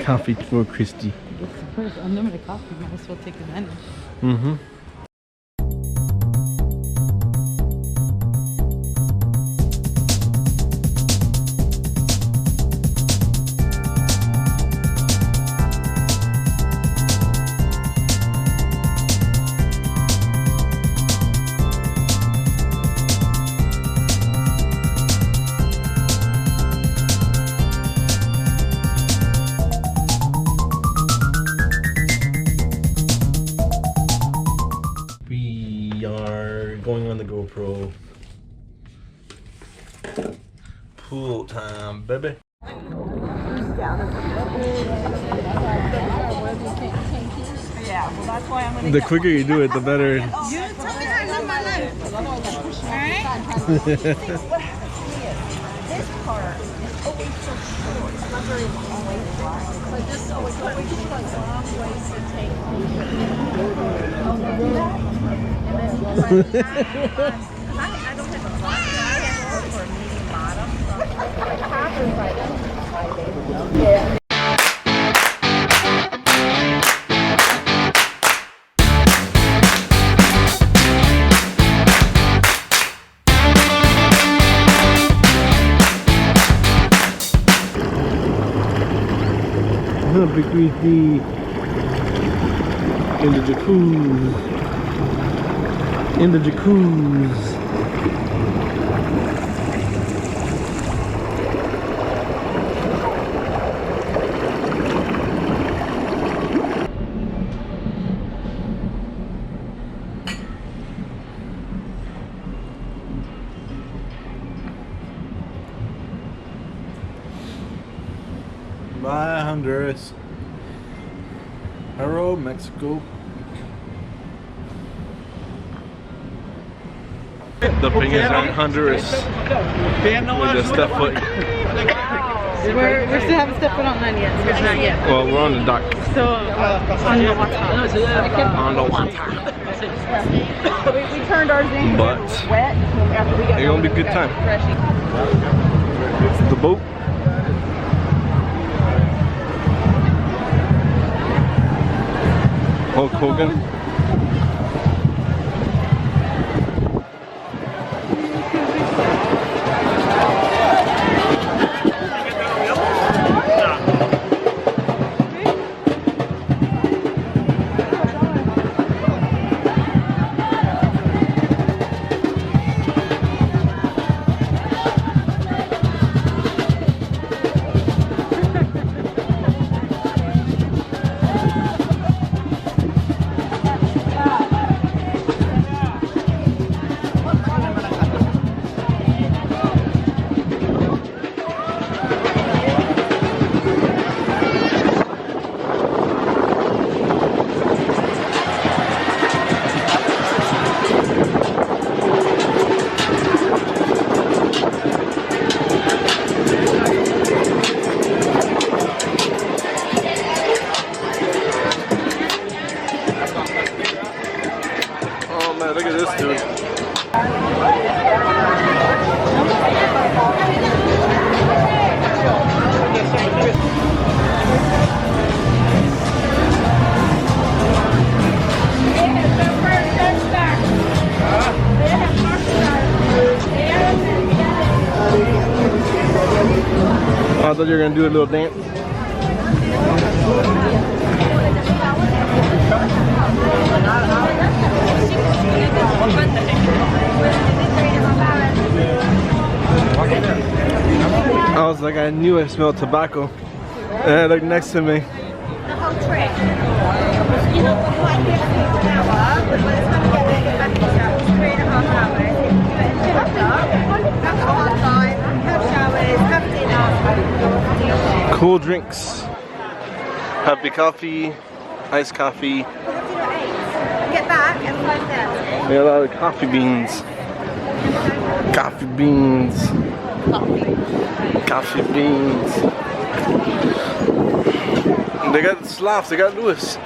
Coffee for Christy. It's the first unlimited coffee. Might as well take advantage. Mm-hmm. Going on the GoPro. Pool time, baby. Yeah, well that's why I'm gonna The quicker you do it, the better. You tell me how to live my life. Alright? This part is always so short. It's not very long ways wide. But this is always like long ways to take. I don't have a black I have for a medium bottom. Yeah. Big greasy in the jacuzzi. In the jacuzzi. Bye, Honduras. Hello, Mexico. The thing is in Honduras. We're just step foot. We're still haven't stepped foot on land yet. So not yet. Well, we're on the dock. So on the water. On the water. We turned ours in. But Wet after we got. it's gonna be a good time. The boat. Hulk Hogan. Look at this dude. I thought you were gonna do a little dance. I was like, I knew I smelled tobacco. And look next to me. The whole trick. You know, like this is an hour, but by the time you get back to the shower, it's 3.5 hours. You put it in 2 o'clock, have hot time, have showers, have dinner. Cool drinks. Happy coffee, iced coffee. Get back and 5:30. We got a lot of coffee beans. Coffee beans. Coffee beans. They got Sloths, they got Lewis.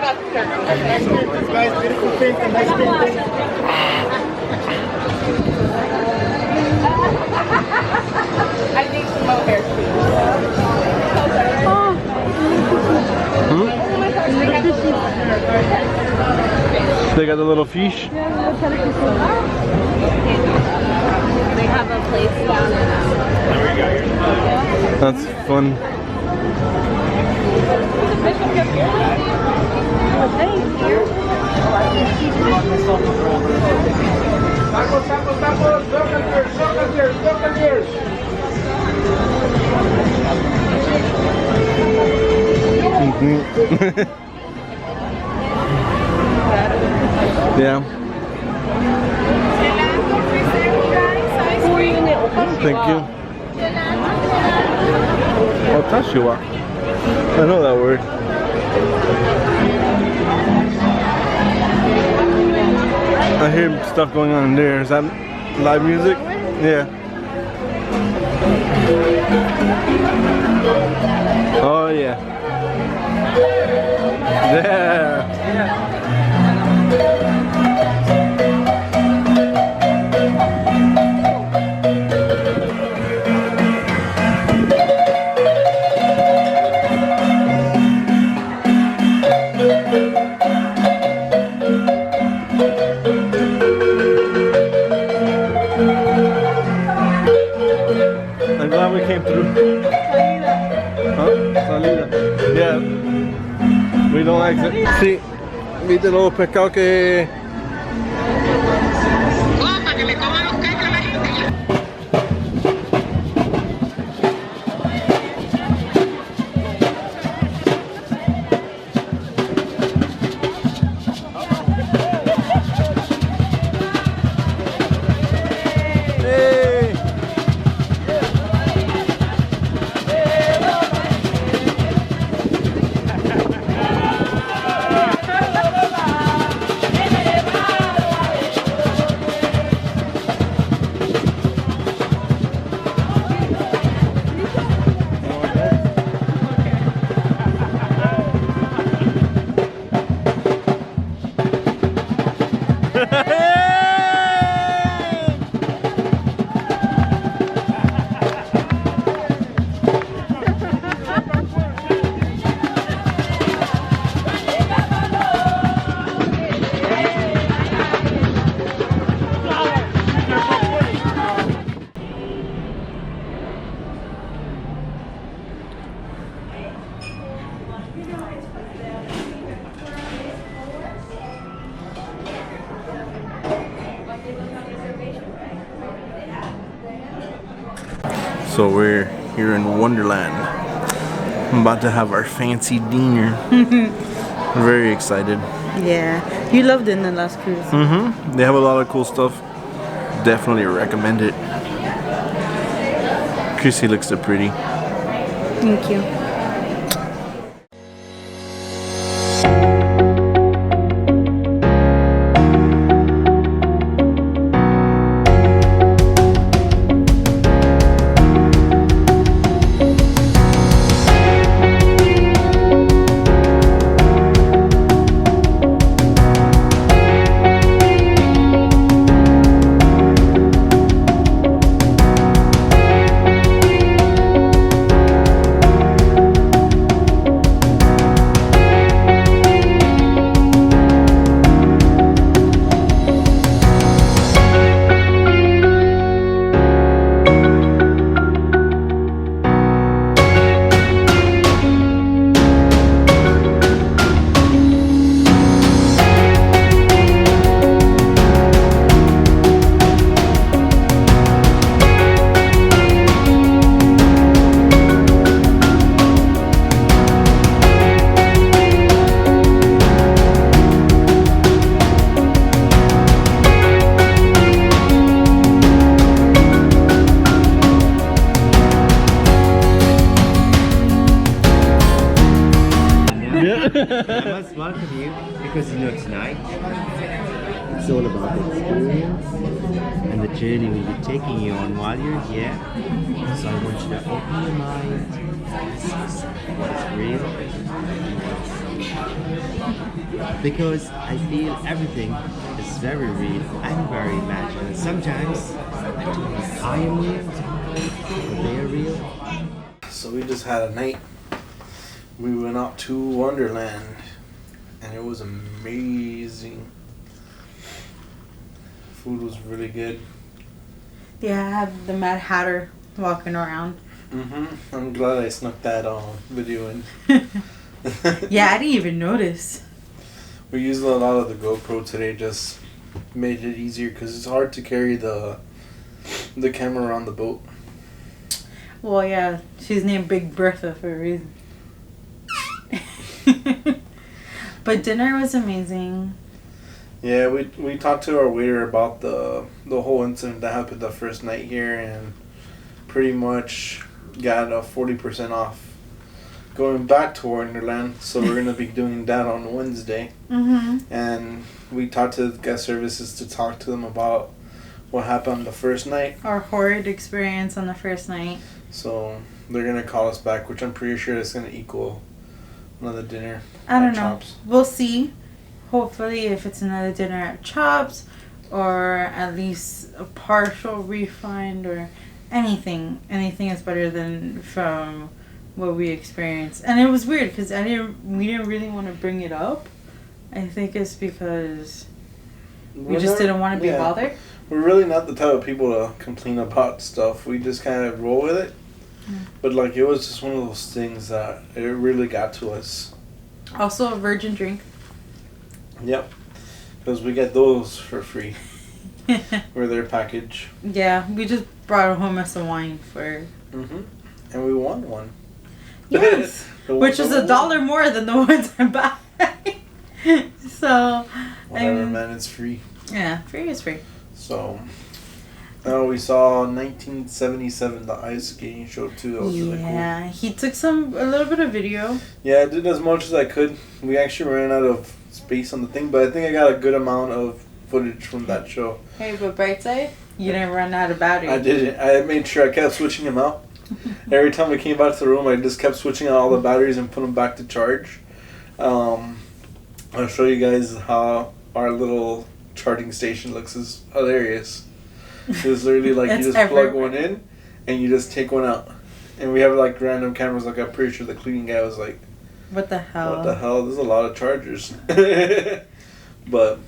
Guys, beautiful pink and nice painting. I think some mohair too. They got the little fish. They have a place down there. That's fun. Yeah. Thank you. Oh, Tashiwa. I know that word. I hear stuff going on in there. Is that live music? Yeah. Oh yeah. Yeah. I'm glad we came through. Huh? Salida. Yeah. We don't exit. Sí. Viste los pescados que... So we're here in Wonderland. I'm about to have our fancy dinner. Very excited. Yeah, you loved it in the last cruise. They have a lot of cool stuff. Definitely recommend it. Chrissy looks so pretty. Thank you. I must welcome you because you know tonight it's all about the experience and the journey we'll be taking you on while you're here. So I want you to open your mind, see what is real, Because I feel everything is very real. I'm very imaginative. Sometimes I am real, but they are real. So we just had a night. We went out to Wonderland, and it was amazing. Food was really good. Yeah, I had the Mad Hatter walking around. I'm glad I snuck that video in. Yeah, I didn't even notice. We used a lot of the GoPro today, just made it easier because it's hard to carry the camera on the boat. Well, yeah, she's named Big Bertha for a reason. But dinner was amazing. Yeah, we talked to our waiter about the whole incident that happened the first night here, and pretty much got a 40% off going back to Wonderland. So we're gonna be doing that on Wednesday. And we talked to the guest services to talk to them about what happened on the first night. Our horrid experience on the first night. So they're gonna call us back, which I'm pretty sure is gonna equal another dinner. I don't at know. Chops. We'll see. Hopefully, if it's another dinner at Chops, or at least a partial refund, or anything is better than from what we experienced. And it was weird because we didn't really want to bring it up. I think it's because we just didn't want to be bothered. We're really not the type of people to complain about stuff. We just kind of roll with it. But like, it was just one of those things that it really got to us. Also a virgin drink. Yep. Because we get those for free. We're their package. Yeah, we just brought home us some wine for... And we won one. Yes. Which is $1 more than the ones I buy. So... Whatever, man, it's free. Yeah, free is free. So... we saw 1977, the ice skating show too. That was really cool. Yeah, he took a little bit of video. Yeah, I did as much as I could. We actually ran out of space on the thing, but I think I got a good amount of footage from that show. Hey, but bright side, you didn't run out of battery. I didn't. I made sure I kept switching them out. Every time I came back to the room, I just kept switching out all the batteries and put them back to charge. I'll show you guys how our little charging station looks. It's hilarious. It's literally like you just plug one in and you just take one out. And we have like random cameras. Like, I'm pretty sure the cleaning guy was like, what the hell? What the hell? There's a lot of chargers. But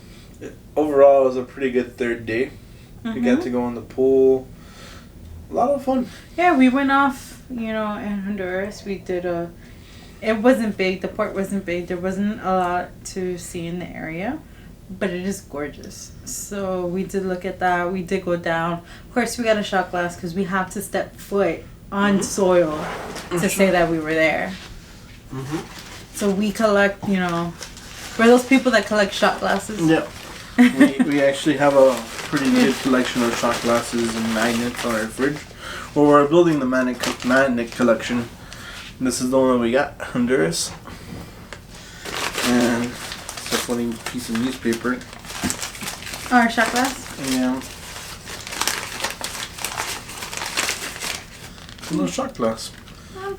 overall, it was a pretty good third day. We got to go in the pool. A lot of fun. Yeah, we went off, in Honduras. We did it wasn't big. The port wasn't big. There wasn't a lot to see in the area. But it is gorgeous. So we did look at that. We did go down. Of course, we got a shot glass because we have to step foot on soil to say that we were there. So we collect, we're those people that collect shot glasses. Yep. we actually have a pretty good collection of shot glasses and magnets on our fridge. Well, we're building the magnet collection. This is the one that we got, Honduras. And it's a funny piece of newspaper. Our shot glass? Yeah. A little shot glass.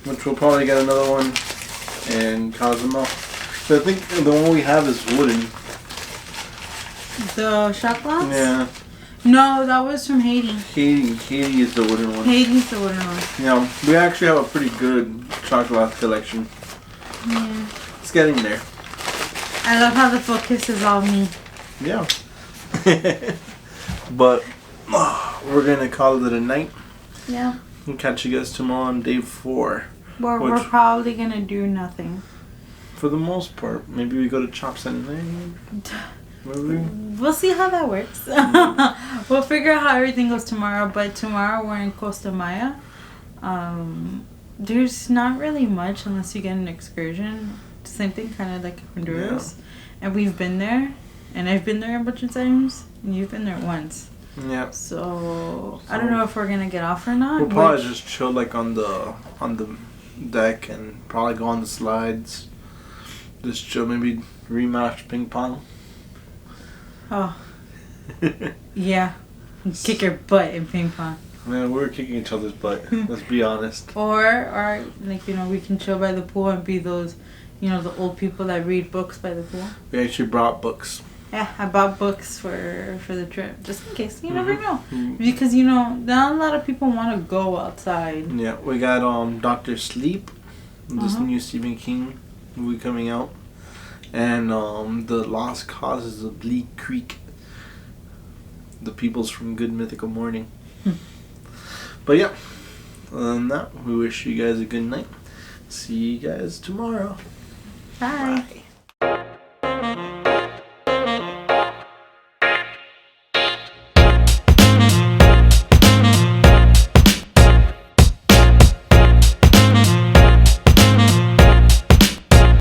Which we'll probably get another one in Cozumel. But I think the one we have is wooden. The shot glass? Yeah. No, that was from Haiti. Haiti is the wooden one. Haiti's the wooden one. Yeah, we actually have a pretty good shot glass collection. Yeah. It's getting there. I love how the focus is all me. Yeah. But we're going to call it a night. Yeah. We'll catch you guys tomorrow on day 4. Where we're probably going to do nothing. For the most part. Maybe we go to Chops and We'll see how that works. We'll figure out how everything goes tomorrow. But tomorrow we're in Costa Maya. There's not really much unless you get an excursion. Same thing, kind of like Honduras. Yeah. And we've been there. And I've been there a bunch of times. And you've been there once. Yeah. So I don't know if we're gonna get off or not. We'll probably just chill like on the deck and probably go on the slides. Just chill, maybe rematch ping pong. Oh. Yeah. Kick your butt in ping pong. Man, we're kicking each other's butt. Let's be honest. Or like we can chill by the pool and be those, you know, the old people that read books by the pool. We actually brought books. Yeah, I bought books for the trip, just in case. You never know. Mhm. Because, you know, not a lot of people want to go outside. Yeah, we got Dr. Sleep, this Uh-huh. new Stephen King movie coming out, and The Lost Causes of Bleak Creek, the peoples from Good Mythical Morning. But yeah, other than that, we wish you guys a good night. See you guys tomorrow. Bye. Bye.